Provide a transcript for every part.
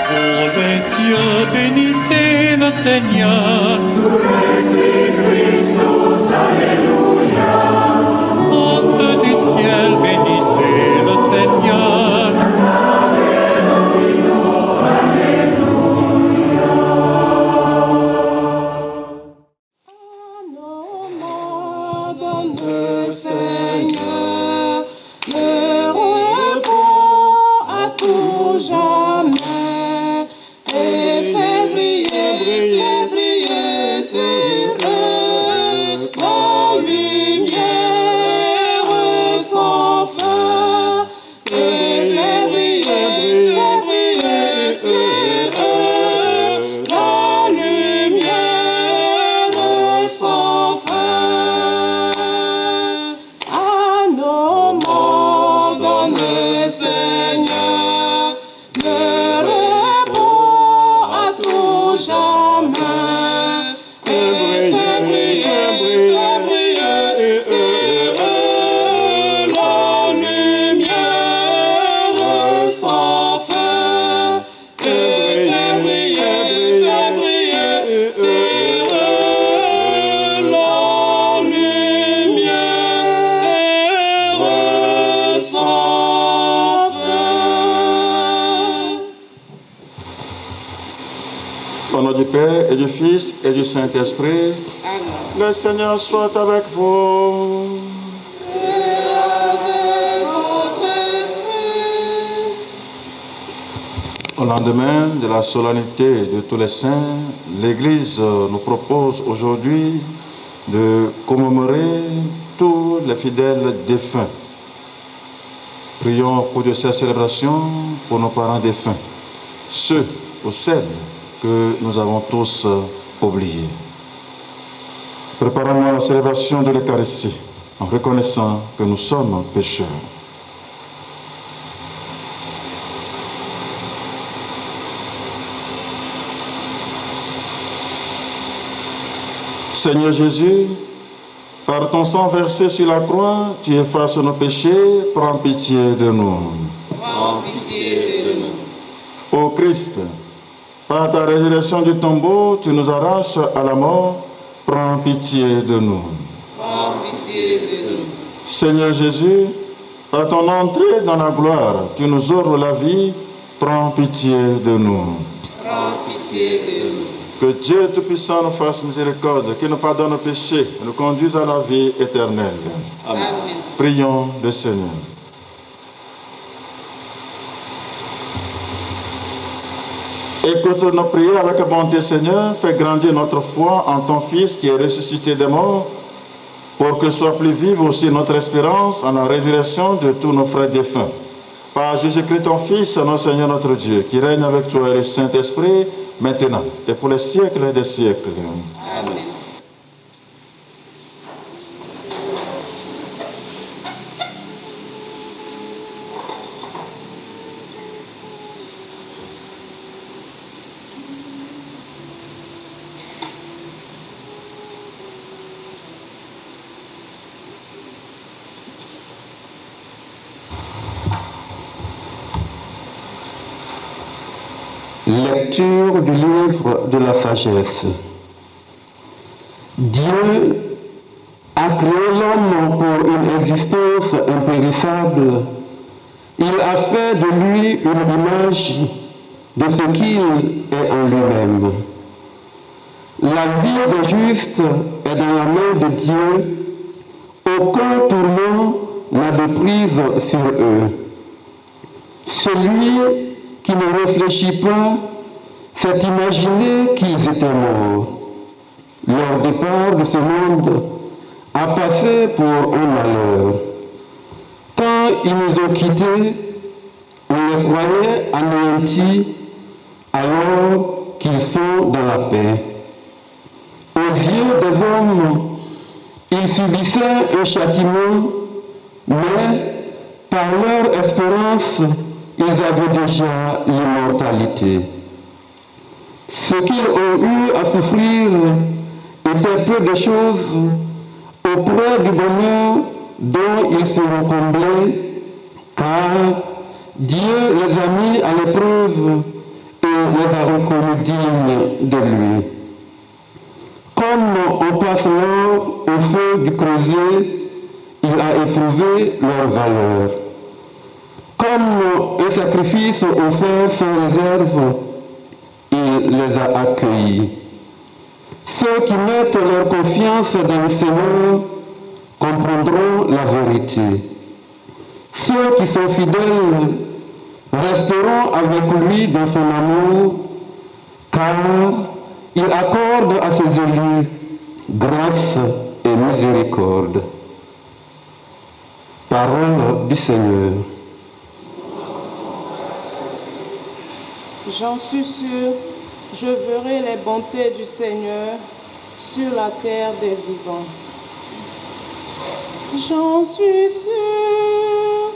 Pour les cieux, bénissez le Seigneur. Surrexit Christus, Alléluia. Astres du ciel, bénissez le Seigneur. Cantate Domino, Alléluia. Donne le Seigneur le repos à tout jamais et fais briller sur eux la lumière sans fin et fais briller sur eux la lumière sans fin. À nos morts donne le Seigneur le repos à tout jamais et fais briller sur eux la lumière sans fin et fais briller sur eux la lumière sans fin. Au nom du Père et du Fils et du Saint-Esprit, le Seigneur soit avec vous. Et avec votre esprit. Au lendemain de la solennité de tous les saints, l'Église nous propose aujourd'hui de commémorer tous les fidèles défunts. Prions pour de ces célébrations pour nos parents défunts, ceux ou celles que nous avons tous oubliés. Préparons à la célébration de l'Eucharistie en reconnaissant que nous sommes pécheurs. Seigneur Jésus, par ton sang versé sur la croix, tu effaces nos péchés, prends pitié de nous. Prends pitié de nous. Ô Christ, par ta résurrection du tombeau, tu nous arraches à la mort, prends pitié de nous. Prends pitié de nous. Seigneur Jésus, par ton entrée dans la gloire, tu nous ouvres la vie, prends pitié de nous. Prends pitié de nous. Que Dieu Tout-Puissant nous fasse miséricorde, qu'il nous pardonne nos péchés, et nous conduise à la vie éternelle. Amen. Prions le Seigneur. Écoute nos prières avec bonté, Seigneur. Fais grandir notre foi en ton Fils qui est ressuscité des morts, pour que soit plus vive aussi notre espérance en la résurrection de tous nos frères défunts. Par Jésus-Christ, ton Fils, notre Seigneur, notre Dieu, qui règne avec toi et le Saint-Esprit, maintenant et pour les siècles des siècles. Amen. Lecture du livre de la sagesse. Dieu a créé l'homme pour une existence impérissable. Il a fait de lui une image de ce qu'il est en lui-même. La vie des justes est dans la main de Dieu. Aucun tourment n'a de prise sur eux. Celui qui ne réfléchit pas s'est imaginé qu'ils étaient morts. Leur départ de ce monde a passé pour un malheur. Quand ils nous ont quittés, on les croyait anéantis alors qu'ils sont dans la paix. Aux yeux des hommes, ils subissaient un châtiment, mais par leur espérance, ils avaient déjà l'immortalité. Ce qu'ils ont eu à souffrir était peu de choses auprès du bonheur dont ils seront comblés, car Dieu les a mis à l'épreuve et les a reconnus dignes de lui. Comme on passe l'or au feu du creuset, il a éprouvé leur valeur. Comme un sacrifice offert sans réserve, il les a accueillis. Ceux qui mettent leur confiance dans le Seigneur comprendront la vérité. Ceux qui sont fidèles resteront avec lui dans son amour, car il accorde à ses élus grâce et miséricorde. Parole du Seigneur. J'en suis sûr, je verrai les bontés du Seigneur sur la terre des vivants. J'en suis sûr,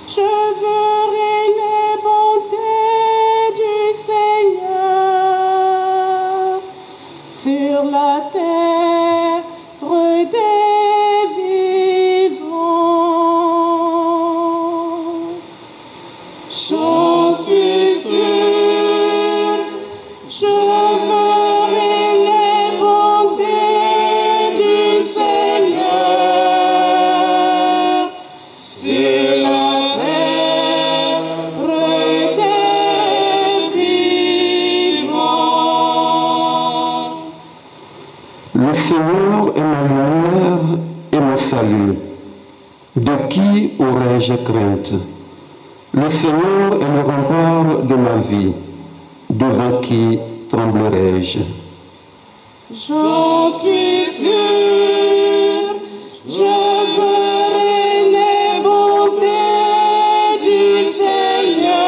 je verrai les bontés du Seigneur sur la terre des vivants. J'en suis sûr, je verrai les bontés du Seigneur sur la terre des vivants. Le Seigneur est ma lumière et mon salut. De qui aurais-je crainte? Le Seigneur est le rempart de ma vie. Devant qui tremblerai-je? J'en suis sûr, je verrai les bontés du Seigneur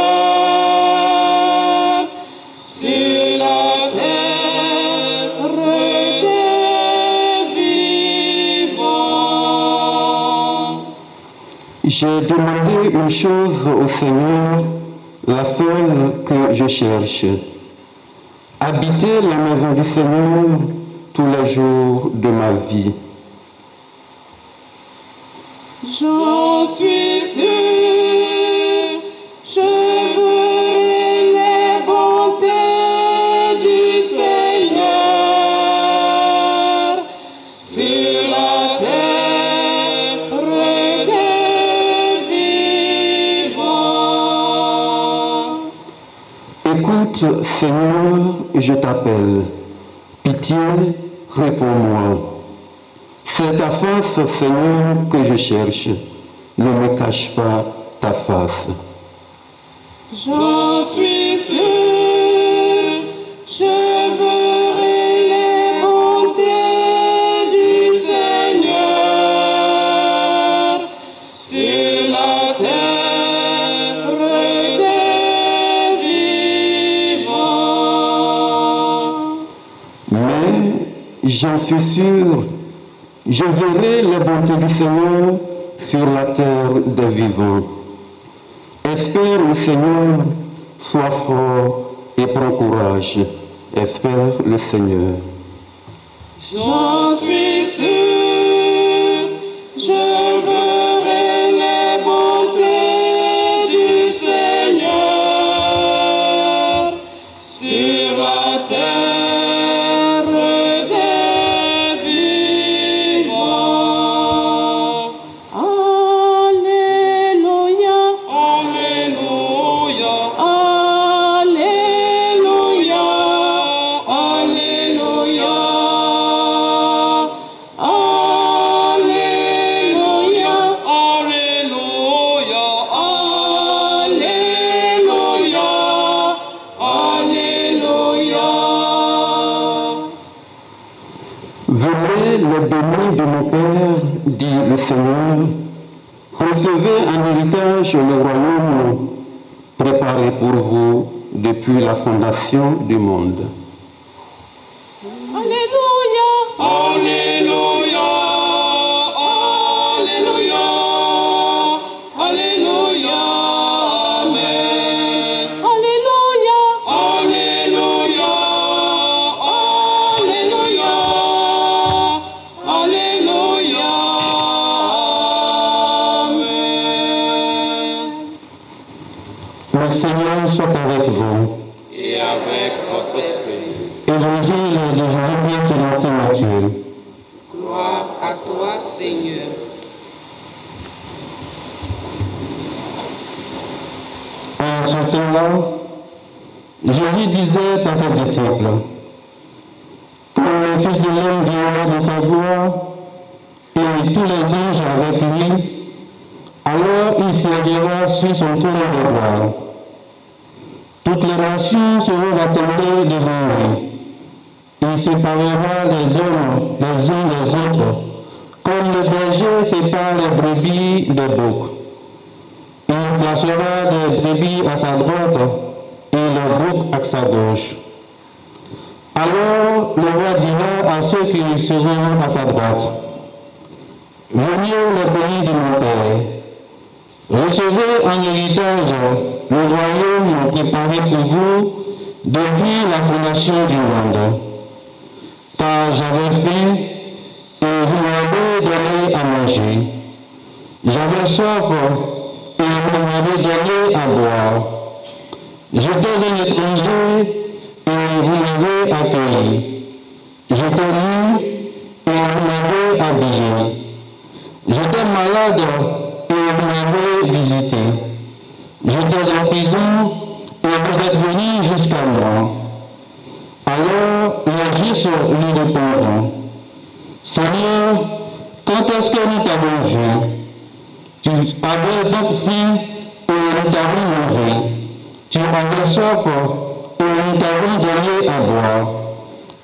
sur la terre des vivants. J'ai demandé une chose au Seigneur, la seule que je cherche. Habiter la maison du Seigneur tous les jours de ma vie. J'en suis sûr, je verrai les bontés du Seigneur sur la terre des vivants. Écoute, Seigneur, je t'appelle. Pitié, réponds-moi. C'est ta face, Seigneur, que je cherche. Ne me cache pas ta face. J'en suis sûr, je verrai les bontés du Seigneur sur la terre des vivants. Mais j'en suis sûr, je verrai les bontés du Seigneur sur la terre des vivants. Espère le Seigneur, sois fort et prends courage. Espère le Seigneur. J'en suis sûr, je verrai les bontés du Seigneur sur la terre des vivants. Alléluia, Alléluia, Alléluia, Alléluia. Alléluia, Alléluia, Alléluia, Alléluia. Venez les bénis de mon Père, dit le Seigneur. Recevez en héritage le royaume préparé pour vous depuis la fondation du monde. Alléluia, Alléluia, Alléluia, Alléluia, Amen. Alléluia, Alléluia, Alléluia, Alléluia, Amen. Le Seigneur soit avec vous. Et et avec votre esprit. Évangile de Jésus-Christ selon saint Matthieu. Gloire à toi, Seigneur. En ce temps-là, Jésus disait à ses disciples, quand le Fils de l'homme viendra de sa gloire, et tous les anges avec lui, alors il siégera sur son trône de gloire. Toutes les nations seront rassemblées devant lui. Il séparera les hommes les uns des autres, comme le berger sépare les brebis des boucs. Il placera les brebis à sa droite et les boucs à sa gauche. Alors le roi dira à ceux qui seront à sa droite, venez les bénis de mon Père. Recevez en héritage le royaume préparé pour vous depuis la fondation du monde. Car j'avais faim et vous m'avez donné à manger. J'avais soif et vous m'avez donné à boire. J'étais un étranger et vous m'avez accueilli. J'étais nu et vous m'avez habillé. J'étais malade et vous m'avez visité. J'étais en prison et vous êtes venus jusqu'à moi. Alors les justes lui répondront, Seigneur, quand est-ce que nous t'avons vu? Tu avais donc faim et nous t'avons nourri. Tu avais soif et nous t'avons donné à boire.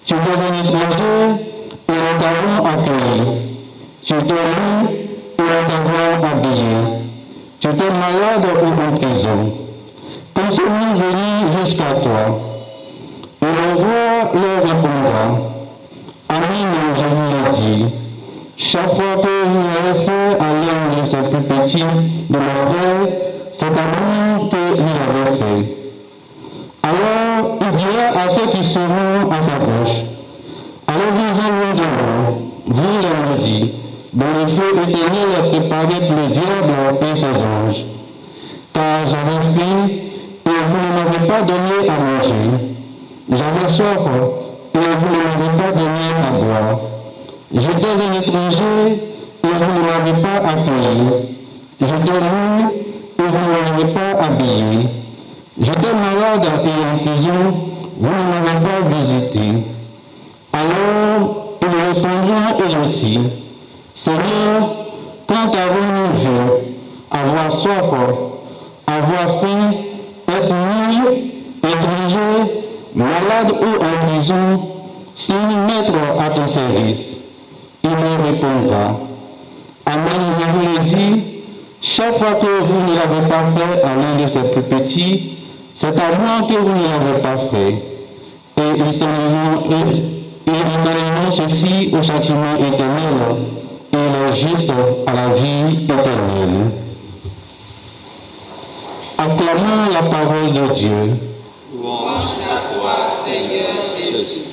Tu étais un étranger et nous t'avons accueilli. Tu étais nu et nous t'avons habillé. Tu étais malade ou en prison. Quand sommes-nous venus jusqu'à toi? Et le roi leur répondra, Amen, je vous l'ai dit, chaque fois que vous avez fait à l'un de ces plus petits de mon frère, c'est à moi que vous l'avez fait. Alors il dira à ceux qui seront à sa gauche, allez-vous-en loin de moi, vous les maudits, dont le feu éternel est préparé pour le diable et ses anges. Car j'avais faim et vous ne m'avez pas donné à manger. J'avais soif et vous ne m'avez pas donné à boire. J'étais un étranger et vous ne m'avez pas accueilli. J'étais nu et vous ne m'avez pas habillé. J'étais malade et en prison, vous ne m'avez pas visité. Alors ils répondront eux aussi, Seigneur, quand avons-nous vu avoir soif, avoir faim, être nu, étranger, malade ou en prison, si nous mettre à ton service? Il me répondra, Amen, je vous le dis, chaque fois que vous ne l'avez pas fait à l'un de ces plus petits, c'est à moi que vous ne l'avez pas fait. Et ils emmèneront ceci au châtiment éternel et les justes à la vie éternelle. Acclamons la parole de Dieu. Louange à toi, Seigneur Jésus.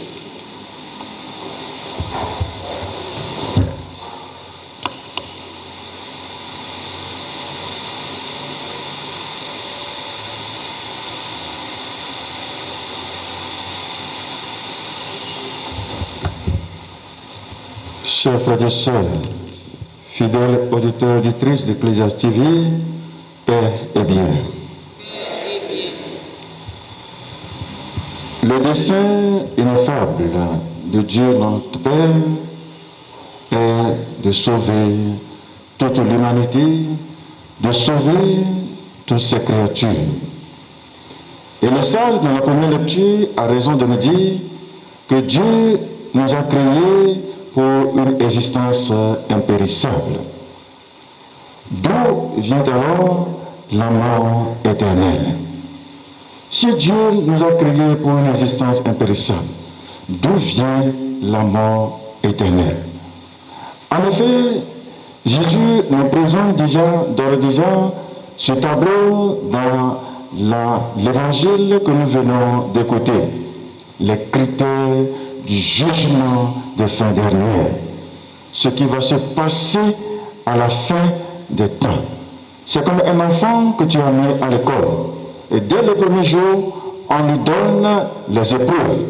Chers frères et sœurs, fidèles auditeurs et auditrices d'Ecclésiaste TV, paix et bien. Le dessein ineffable de Dieu notre Père est de sauver toute l'humanité, de sauver toutes ses créatures. Et le sage dans la première lecture a raison de me dire que Dieu nous a créés pour une existence impérissable. D'où vient alors la mort éternelle? Si Dieu nous a créés pour une existence impérissable, d'où vient la mort éternelle? En effet, Jésus nous présente déjà ce tableau dans l'évangile que nous venons d'écouter, les critères du jugement de fin dernière, ce qui va se passer à la fin des temps. C'est comme un enfant que tu as mis à l'école. Et dès le premier jour, on lui donne les épreuves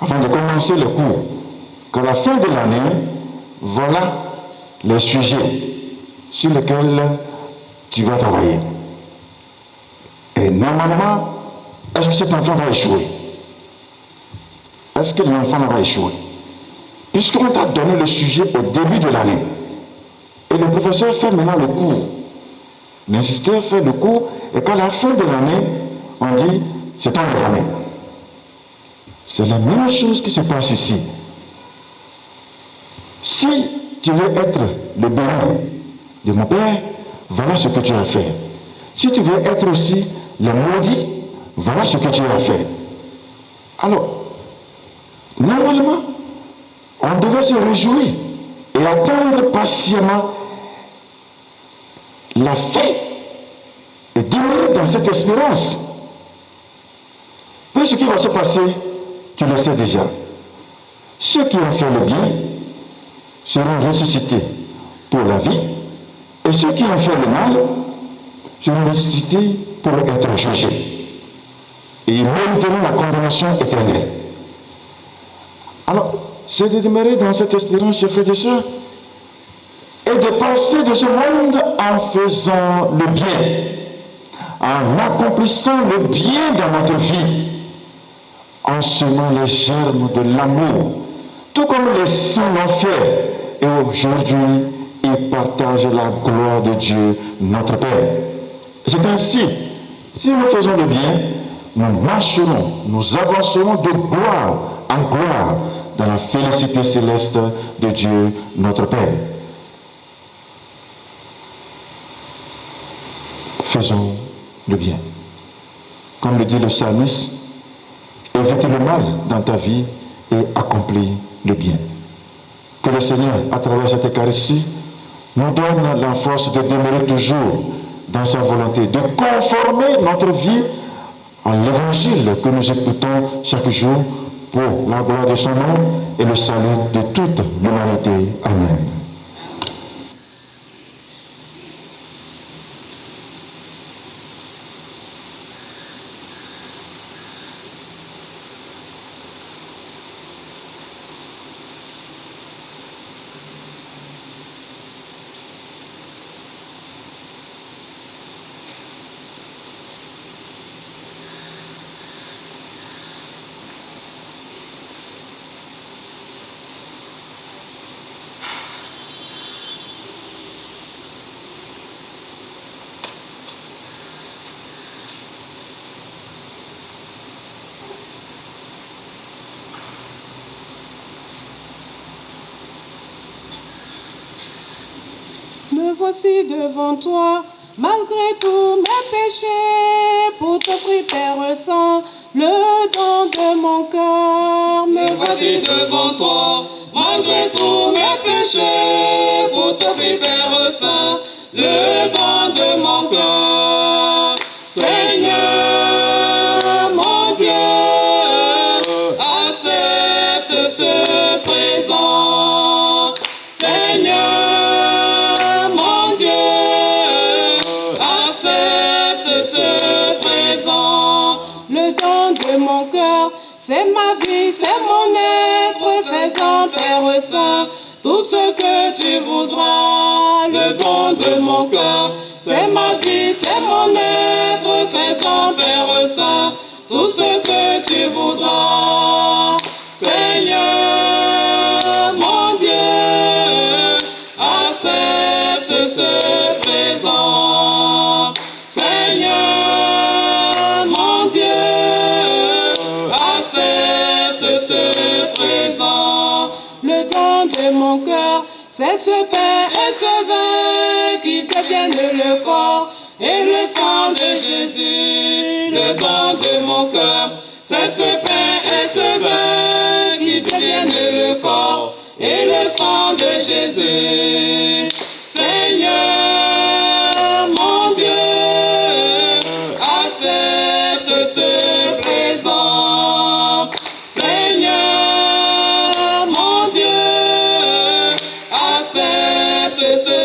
avant de commencer le cours. Qu'à la fin de l'année, voilà les sujets sur lesquels tu vas travailler. Et normalement, est-ce que cet enfant va échouer? Est-ce que l'enfant va échouer? Puisqu'on t'a donné le sujet au début de l'année, et le professeur fait maintenant le cours, l'instituteur fait le cours, et qu'à la fin de l'année, on dit, c'est ton examen. C'est la même chose qui se passe ici. Si tu veux être le béni de mon Père, voilà ce que tu as fait. Si tu veux être aussi le maudit, voilà ce que tu as fait. Alors, normalement, on devait se réjouir et attendre patiemment la fin et demeurer dans cette espérance. Mais ce qui va se passer, tu le sais déjà. Ceux qui ont fait le bien seront ressuscités pour la vie, et ceux qui ont fait le mal seront ressuscités pour être jugés. Et ils mériteront la condamnation éternelle. Alors, c'est de demeurer dans cette espérance, chers frères et sœurs, et de passer de ce monde en faisant le bien, en accomplissant le bien dans notre vie, en semant les germes de l'amour, tout comme les saints l'ont fait. Et aujourd'hui, ils partagent la gloire de Dieu, notre Père. C'est ainsi, si nous faisons le bien, nous marcherons, nous avancerons de gloire en gloire dans la félicité céleste de Dieu, notre Père. Faisons le bien. Comme le dit le psalmiste, évite le mal dans ta vie et accomplis le bien. Que le Seigneur, à travers cette Eucharistie, nous donne la force de demeurer toujours dans sa volonté, de conformer notre vie à l'évangile que nous écoutons chaque jour pour la gloire de son nom et le salut de toute l'humanité. Amen. Me voici devant toi, malgré tous mes péchés, pour t'offrir, Père Saint, le don de mon cœur. Me voici devant toi, malgré tous mes péchés, pour t'offrir, Père Saint, le don de mon cœur. Seigneur, mon Dieu, accepte ce présent. Seigneur, c'est ma vie, c'est mon être, faisant, Père Saint, tout ce que tu voudras, le don de mon cœur. C'est ma vie, c'est mon être, faisant, Père Saint, tout ce que tu voudras. Seigneur, mon Dieu, accepte ce présent. Seigneur, mon Dieu, accepte ce présent. Le don de mon cœur, c'est ce pain et ce vin qui deviennent le corps et le sang de Jésus. Le don de mon cœur, c'est ce pain et ce vin qui deviennent le corps et le sang de Jésus. Seigneur, mon Dieu, accepte ce présent. Seigneur, mon Dieu, accepte ce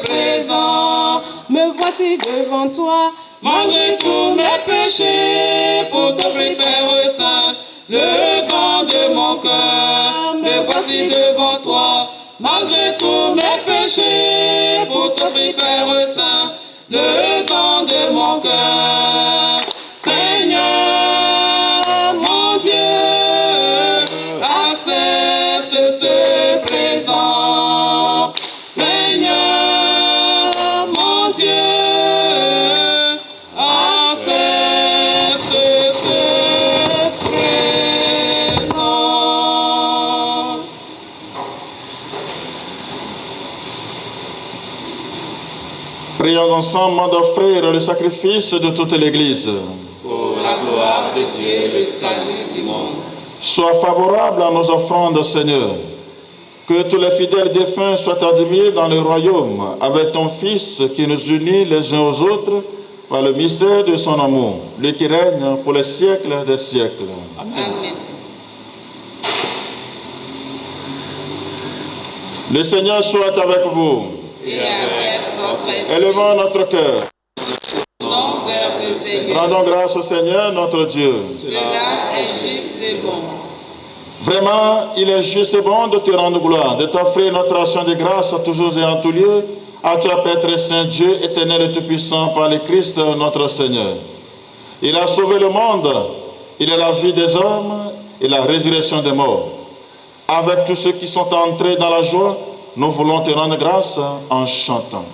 présent. Me voici devant toi, malgré tous mes péchés, pour t'offrir, Père Saint, le don de mon cœur. Me voici devant toi, malgré tous mes péchés, pour t'offrir, Père Saint, le don de mon cœur. Seigneur, mon Dieu, accepte ce présent. Seigneur, mon Dieu, accepte ce présent. Prions ensemble d'offrir le sacrifice de toute l'Église. Pour la gloire de Dieu et le salut du monde. Sois favorable à nos offrandes, Seigneur. Que tous les fidèles défunts soient admis dans le royaume avec ton Fils qui nous unit les uns aux autres par le mystère de son amour, lui qui règne pour les siècles des siècles. Amen. Le Seigneur soit avec vous. Et avec votre esprit. Élevons notre cœur. Non, vers le Seigneur. Rendons grâce au Seigneur notre Dieu. Cela est juste et bon. Vraiment, il est juste et bon de te rendre gloire, de t'offrir notre action de grâce à toujours et en tout lieu, à toi, Père très saint, Dieu éternel et tout-puissant, par le Christ notre Seigneur. Il a sauvé le monde, il est la vie des hommes et la résurrection des morts. Avec tous ceux qui sont entrés dans la joie, nous voulons te rendre grâce en chantant.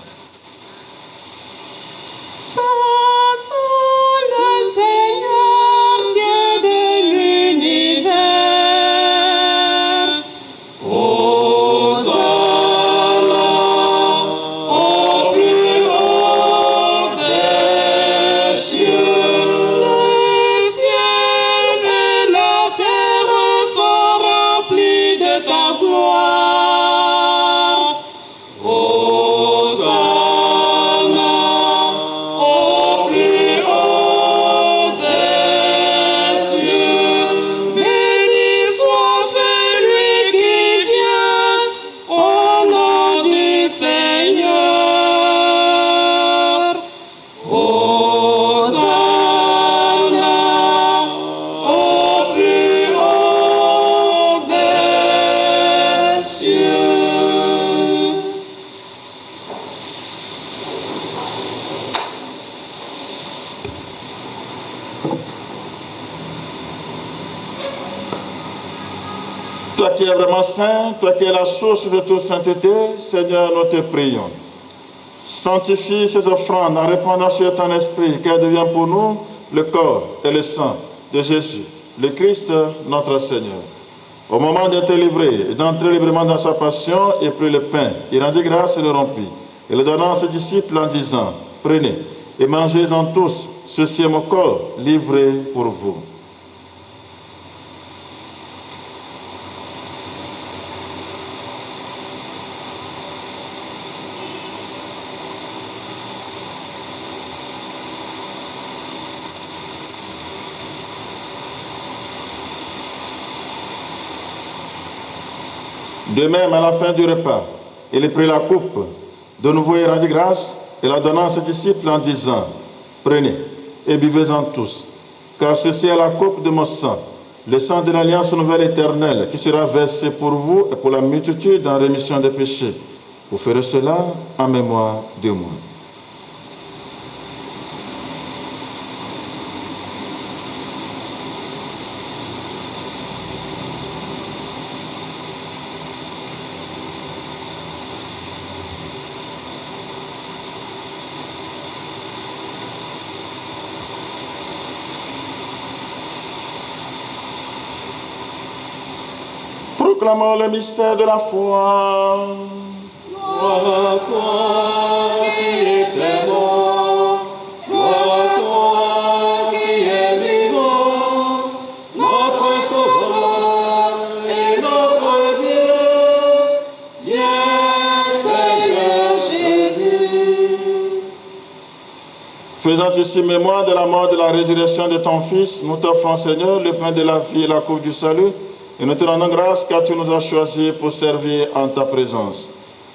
Le Seigneur, Dieu de l'univers. Hosanna au plus haut des cieux. Le ciel et la terre sont remplis de ta gloire. Hosanna au plus haut des cieux. Béni soit celui qui vient au nom du Seigneur. Hosanna au plus haut des cieux. Toi qui es vraiment saint, toi qui es la source de toute sainteté, Seigneur, nous te prions. Sanctifie ces offrandes en répandant sur ton esprit, qu'elle devienne pour nous le corps et le sang de Jésus, le Christ, notre Seigneur. Au moment d'être livré et d'entrer librement dans sa passion, il prit le pain, il rendit grâce et le rompit, et le donna à ses disciples en disant, prenez et mangez-en tous, ceci est mon corps livré pour vous. De même, à la fin du repas, il prit la coupe. De nouveau, il rendit grâce et la donna à ses disciples en disant, prenez et buvez-en tous, car ceci est la coupe de mon sang, le sang de l'alliance nouvelle éternelle, qui sera versé pour vous et pour la multitude en rémission des péchés. Vous ferez cela en mémoire de moi. Proclamons le mystère de la foi. Gloire à toi qui étais mort, gloire à toi qui es vivant, notre Sauveur et notre Dieu. Viens, Seigneur Jésus. Faisant ici mémoire de la mort et de la résurrection de ton Fils, nous t'offrons, Seigneur, le pain de la vie et la coupe du salut, et nous te rendons grâce car tu nous as choisis pour servir en ta présence.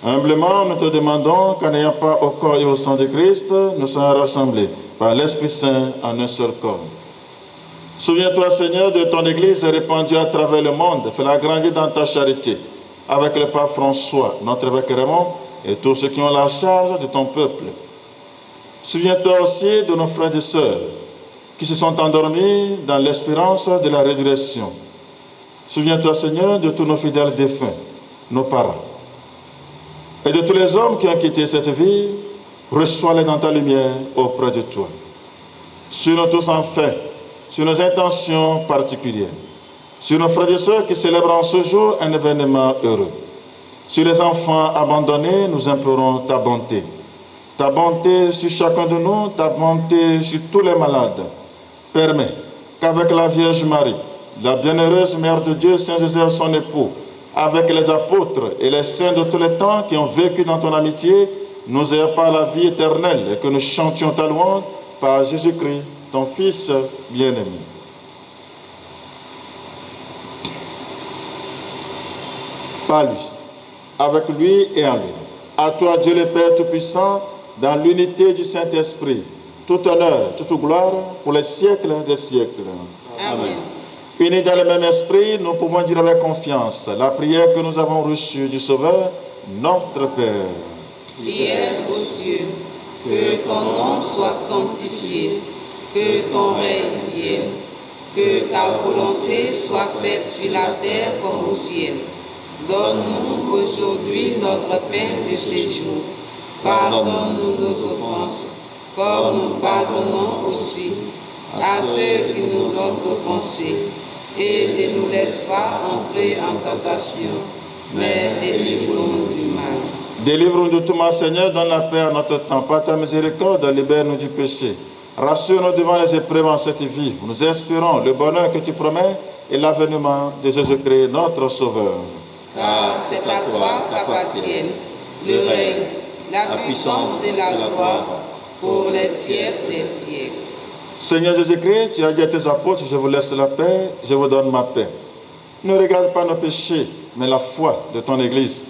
Humblement, nous te demandons qu'en n'ayant pas au corps et au sang de Christ, nous soyons rassemblés par l'Esprit Saint en un seul corps. Souviens-toi, Seigneur, de ton Église répandue à travers le monde. Fais-la grandir dans ta charité, avec le pape François, notre évêque Raymond, et tous ceux qui ont la charge de ton peuple. Souviens-toi aussi de nos frères et sœurs qui se sont endormis dans l'espérance de la résurrection. Souviens-toi, Seigneur, de tous nos fidèles défunts, nos parents, et de tous les hommes qui ont quitté cette vie. Reçois-les dans ta lumière auprès de toi. Sur nous tous enfin, sur nos intentions particulières, sur nos frères et sœurs qui célèbrent en ce jour un événement heureux. Sur les enfants abandonnés, nous implorons ta bonté. Ta bonté sur chacun de nous, ta bonté sur tous les malades. Permets qu'avec la Vierge Marie, la bienheureuse Mère de Dieu, Saint Joseph, son époux, avec les apôtres et les saints de tous les temps qui ont vécu dans ton amitié, nous ayons pas la vie éternelle et que nous chantions ta louange par Jésus-Christ, ton Fils bien-aimé. Par lui, avec lui et en lui. À toi, Dieu le Père Tout-Puissant, dans l'unité du Saint-Esprit, tout honneur, toute gloire pour les siècles des siècles. Amen. Unis dans le même esprit, nous pouvons dire avec confiance la prière que nous avons reçue du Sauveur, notre Père. Prière aux cieux, que ton nom soit sanctifié, que ton règne vienne, que ta volonté soit faite sur la terre comme au ciel. Donne-nous aujourd'hui notre pain de ce jour. Pardonne-nous nos offenses, comme nous pardonnons aussi à ceux qui nous ont offensés. Et ne nous laisse pas entrer en tentation, mais délivre-nous du mal. Délivre-nous de tout mal, Seigneur, donne la paix à notre temps. Par ta miséricorde, libère-nous du péché. Rassure-nous devant les épreuves en cette vie. Nous espérons le bonheur que tu promets et l'avènement de Jésus-Christ, notre Sauveur. Car c'est à toi qu'appartiennent le règne, la puissance et la gloire pour les siècles des siècles. Seigneur Jésus-Christ, tu as dit à tes apôtres, je vous laisse la paix, je vous donne ma paix. Ne regarde pas nos péchés, mais la foi de ton Église,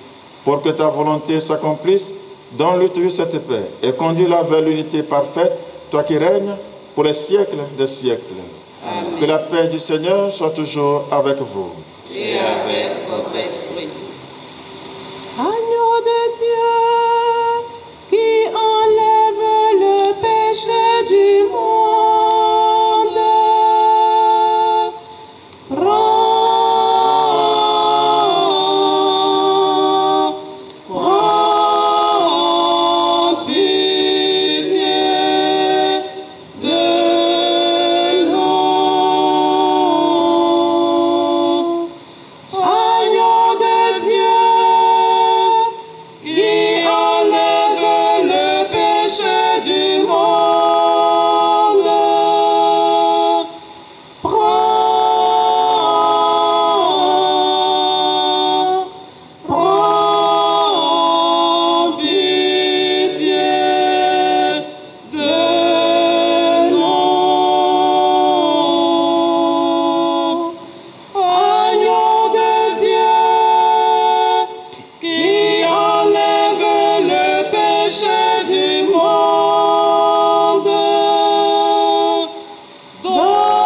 pour que ta volonté s'accomplisse. Donne-lui toujours cette paix et conduis-la vers l'unité parfaite, toi qui règnes pour les siècles des siècles. Amen. Que la paix du Seigneur soit toujours avec vous. Et avec votre esprit. Agneau de Dieu, qui enlève le péché du monde, prends pitié de nous. Agneau de Dieu, qui enlève le péché du monde, prends pitié de nous. Agneau de Dieu, qui enlève le péché du monde, donne-nous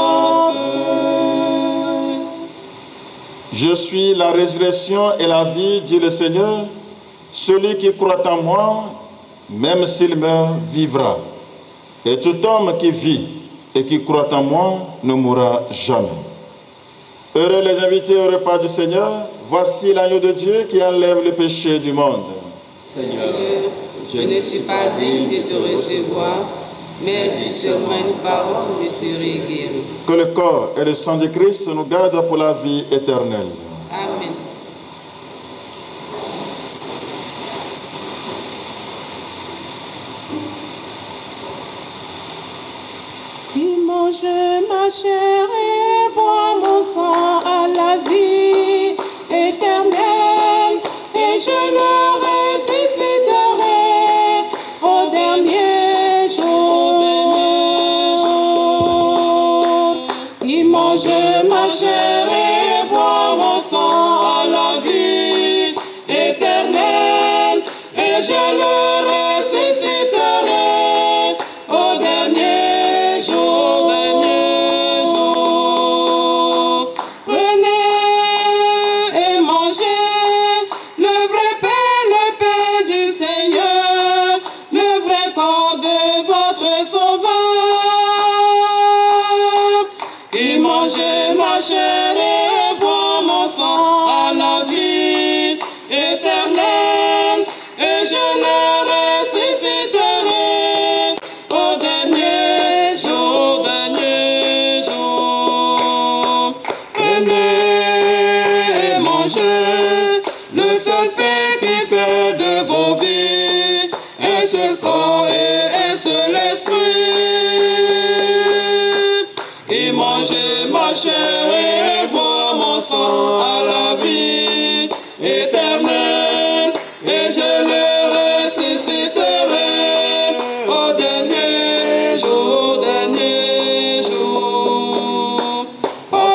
la paix. Je suis la résurrection et la vie, dit le Seigneur. Celui qui croit en moi, même s'il meurt, vivra. Et tout homme qui vit et qui croit en moi ne mourra jamais. Heureux les invités au repas du Seigneur. Voici l'agneau de Dieu qui enlève le péché du monde. Seigneur, je ne suis pas digne de te recevoir, mais dis seulement une parole, je serai guéri. Que le corps et le sang de Christ nous gardent pour la vie éternelle. Amen. Qui mange ma chair et boit mon sang à la vie éternelle, et je le ressusciterai au dernier jour. Qui mange ma chair et boit mon sang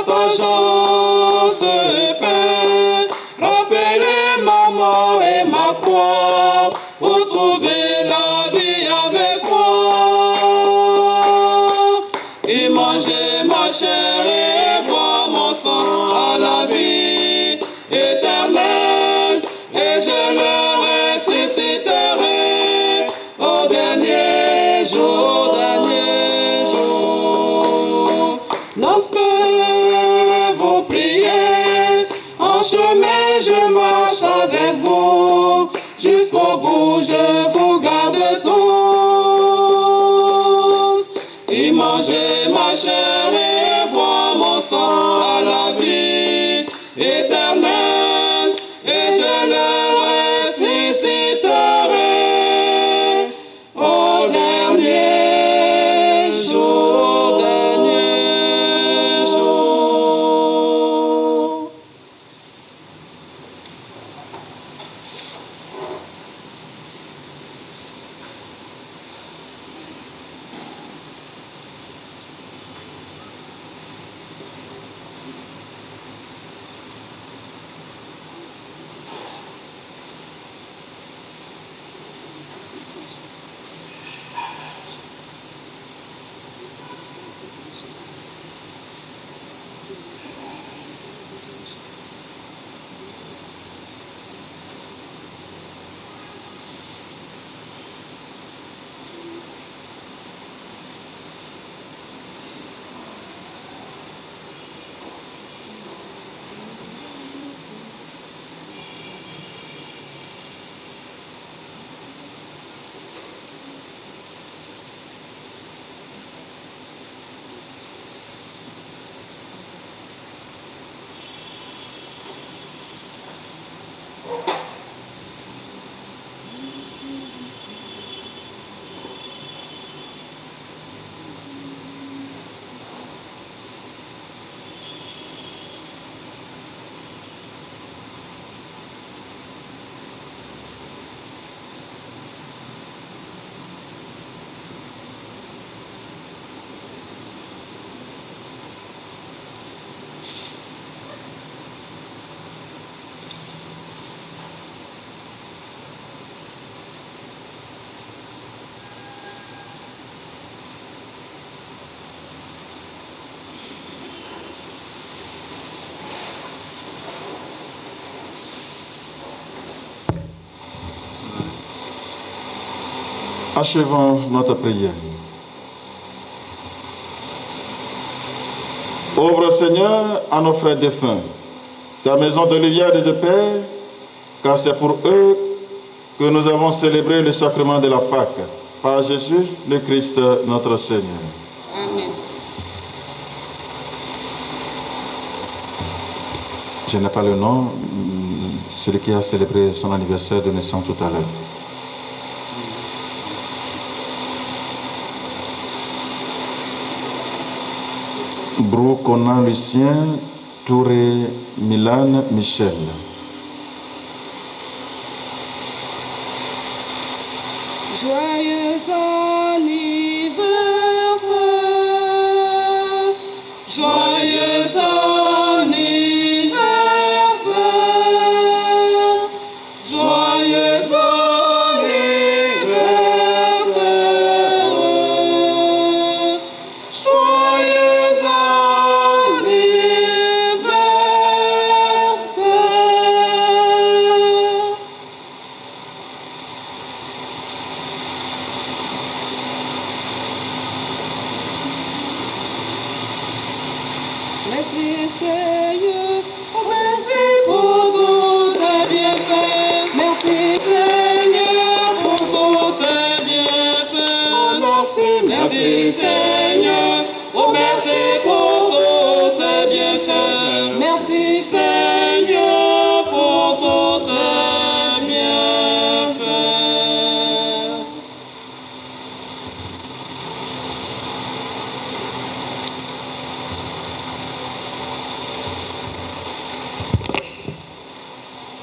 partageant ce pain, rappelez ma mort et ma croix, pour trouver la vie avec moi. Et manger ma chair et boire mon sang à la vie éternelle, et je le ressusciterai au dernier jour, dernier jour. Lorsque vous priez, en chemin je marche avec vous, jusqu'au bout je vous garde tous. Et mangez ma chair et boire mon sang à la vie éternelle, et je le ressusciterai au dernier jour, dernier jour. Achevons notre prière. Ouvre, Seigneur, à nos frères défunts ta maison de lumière et de paix, car c'est pour eux que nous avons célébré le sacrement de la Pâque, par Jésus le Christ, notre Seigneur. Amen. Je n'ai pas le nom, celui qui a célébré son anniversaire de naissance tout à l'heure. Brou, Conan, Lucien, Touré, Milan, Michel. Joyeux anniversaire, joyeux anniversaire, joyeux anniversaire, joyeux anniversaire. Merci Seigneur, merci pour tous tes bienfaits. Merci Seigneur pour tous tes bienfaits. Oh, merci, merci Seigneur, oh merci pour tous tes bienfaits. Merci Seigneur pour tous tes bienfaits.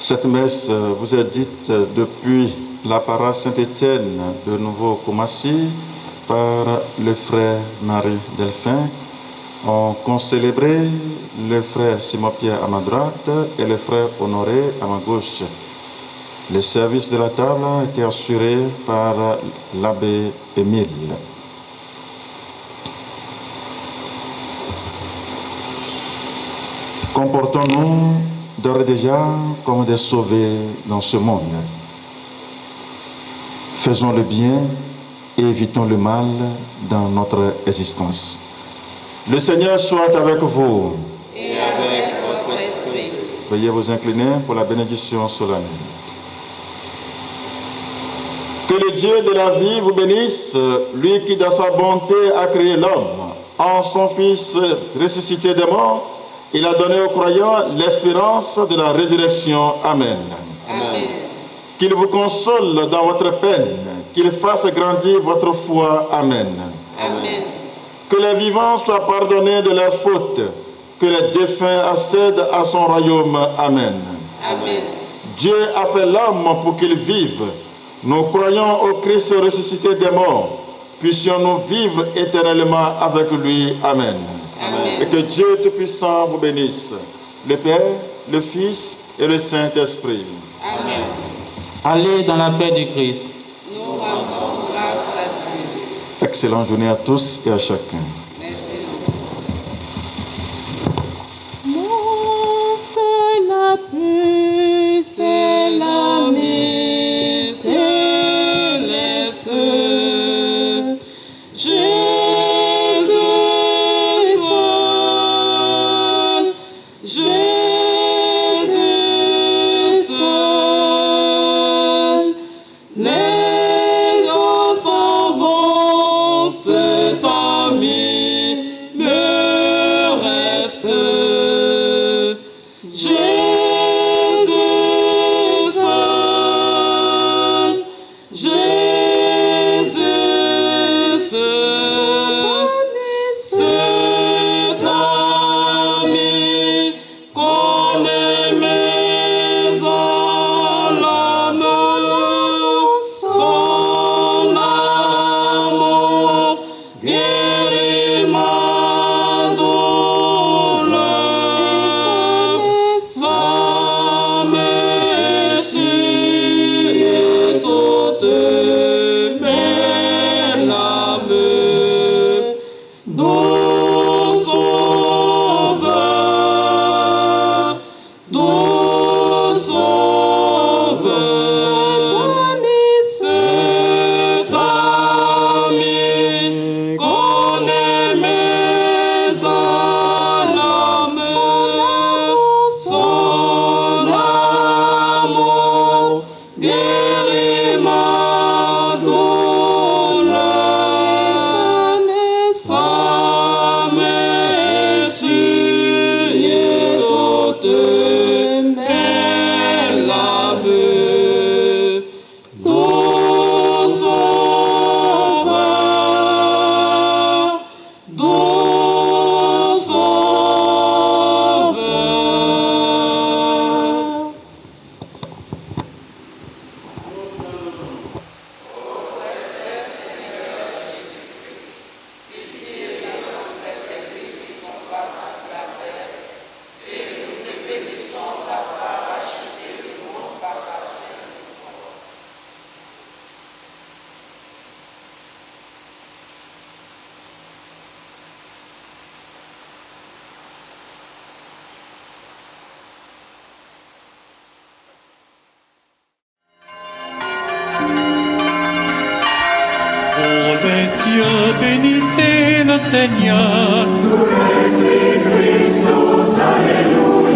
Cette messe vous est dite depuis la paroisse Saint-Étienne de Nouveau-Koumassi par le frère Marie Delphin. On concélébrait le frère Simon-Pierre à ma droite et le frère Honoré à ma gauche. Le service de la table a été assuré par l'abbé Émile. Comportons-nous d'ores et déjà comme des sauvés dans ce monde. Faisons le bien et évitons le mal dans notre existence. Le Seigneur soit avec vous. Et avec votre esprit. Veuillez vous incliner pour la bénédiction solennelle. Que le Dieu de la vie vous bénisse, lui qui dans sa bonté a créé l'homme, en son Fils ressuscité des morts, il a donné aux croyants l'espérance de la résurrection. Amen. Amen. Qu'il vous console dans votre peine, qu'il fasse grandir votre foi. Amen. Amen. Que les vivants soient pardonnés de leurs fautes, que les défunts accèdent à son royaume. Amen. Amen. Dieu a fait l'homme pour qu'il vive. Nous croyons au Christ ressuscité des morts. Puissions-nous vivre éternellement avec lui. Amen. Amen. Et que Dieu Tout-Puissant vous bénisse, le Père, le Fils et le Saint-Esprit. Amen. Allez dans la paix du Christ. Nous rendons grâce à Dieu. Excellente journée à tous et à chacun. Merci. Moi, c'est la paix, c'est l'ami céleste. Jésus seul, Jésus seul. Les enfants vont, cet ami me reste. Jésus seul, Jésus seul, cet ami qu'on aimait en l'âme, son amour guérit ma douleur, sa messie est toute mes larmes. Doux sauveur, doux sauveur, cet ami qu'on aimait en l'âme, son amour guérit ma douleur, sa messie est toute mes larmes. Doux sauveur, doux sauveur. Ô messieurs, bénissez le Seigneur. Surrexit Christus, Alleluia.